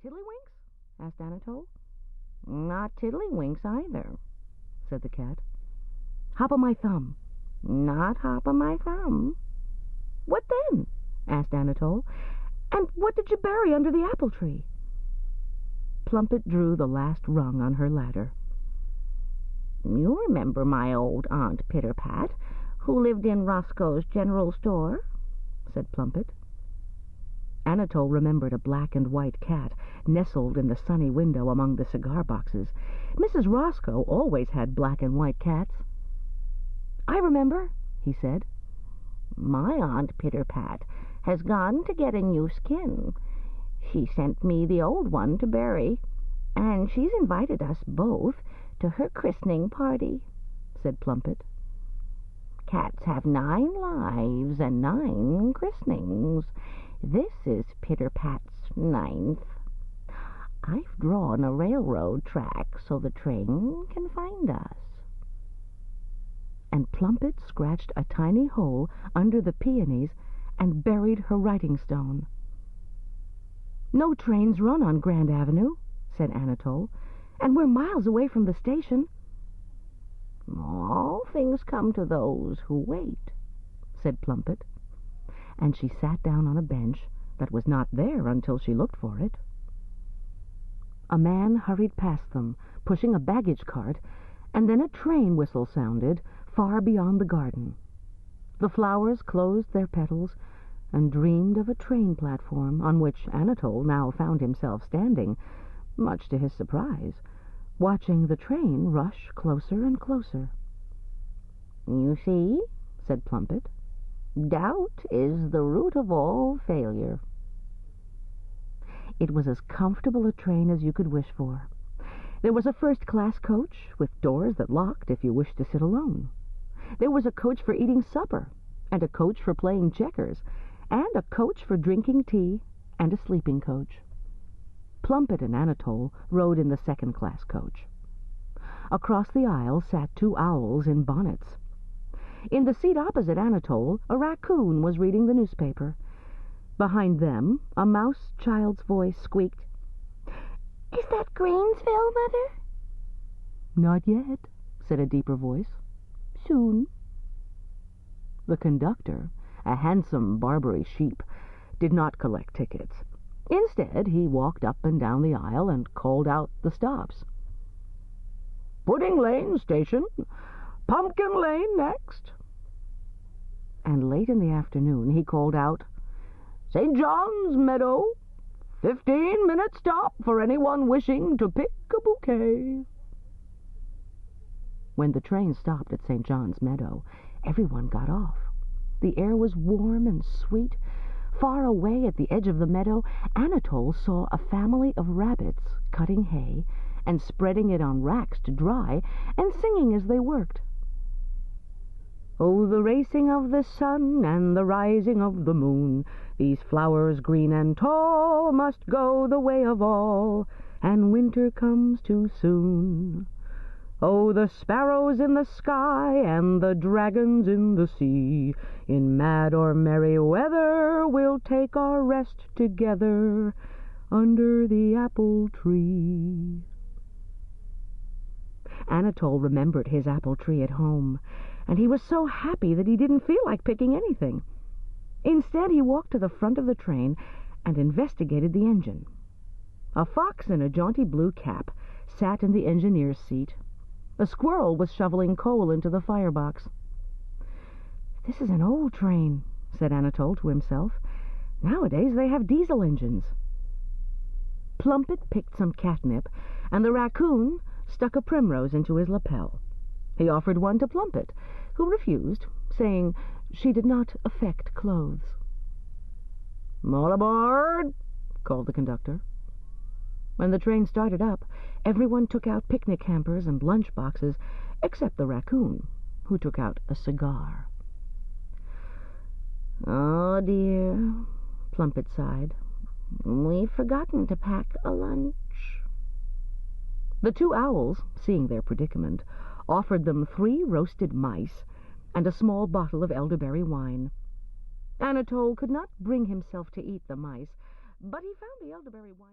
Tiddlywinks? Asked Anatole. Not tiddlywinks either, said the cat. Hop-o'-my-thumb. Not hop-o'-my-thumb. What then? Asked Anatole. And what did you bury under the apple tree? Plumpet drew the last rung on her ladder. You remember my old Aunt Pitterpat, who lived in Roscoe's general store? Said Plumpet. Anatole remembered a black and white cat nestled in the sunny window among the cigar boxes. Mrs. Roscoe always had black and white cats. I remember, he said. My Aunt Pitterpat has gone to get a new skin. She sent me the old one to bury, and she's invited us both to her christening party, said Plumpet. Cats have 9 lives and 9 christenings. This is Pitterpat's 9th. I've drawn a railroad track so the train can find us. And Plumpet scratched a tiny hole under the peonies and buried her writing stone. No trains run on Grand Avenue, said Anatole, and we're miles away from the station. All things come to those who wait, said Plumpet, and she sat down on a bench that was not there until she looked for it. A man hurried past them, pushing a baggage cart, and then a train whistle sounded far beyond the garden. The flowers closed their petals and dreamed of a train platform on which Anatole now found himself standing, much to his surprise, watching the train rush closer and closer. You see, said Plumpet, doubt is the root of all failure. It was as comfortable a train as you could wish for. There was a first-class coach with doors that locked if you wished to sit alone. There was a coach for eating supper, and a coach for playing checkers, and a coach for drinking tea, and a sleeping coach. Plumpet and Anatole rode in the second-class coach. Across the aisle sat 2 owls in bonnets. In the seat opposite Anatole, a raccoon was reading the newspaper. Behind them, a mouse child's voice squeaked, Is that Greensville, Mother? Not yet, said a deeper voice. Soon. The conductor, a handsome Barbary sheep, did not collect tickets. Instead, he walked up and down the aisle and called out the stops. Pudding Lane Station. Pumpkin Lane next. And late in the afternoon he called out, St. John's Meadow. 15-minute stop for anyone wishing to pick a bouquet. When the train stopped at St. John's Meadow, everyone got off. The air was warm and sweet. Far away at the edge of the meadow, Anatole saw a family of rabbits cutting hay and spreading it on racks to dry and singing as they worked. Oh, the racing of the sun and the rising of the moon, these flowers green and tall must go the way of all, and winter comes too soon. Oh, the sparrows in the sky and the dragons in the sea, in mad or merry weather we'll take our rest together under the apple tree. Anatole remembered his apple tree at home, and he was so happy that he didn't feel like picking anything. Instead, he walked to the front of the train and investigated the engine. A fox in a jaunty blue cap sat in the engineer's seat. A squirrel was shoveling coal into the firebox. This is an old train, said Anatole to himself. Nowadays they have diesel engines. Plumpet picked some catnip, and the raccoon stuck a primrose into his lapel. He offered one to Plumpet, who refused, saying she did not affect clothes. All aboard, called the conductor. When the train started up, everyone took out picnic hampers and lunch boxes, except the raccoon, who took out a cigar. Oh, dear, Plumpet sighed. We've forgotten to pack a lunch. The 2 owls, seeing their predicament, offered them 3 roasted mice and a small bottle of elderberry wine. Anatole could not bring himself to eat the mice, but he found the elderberry wine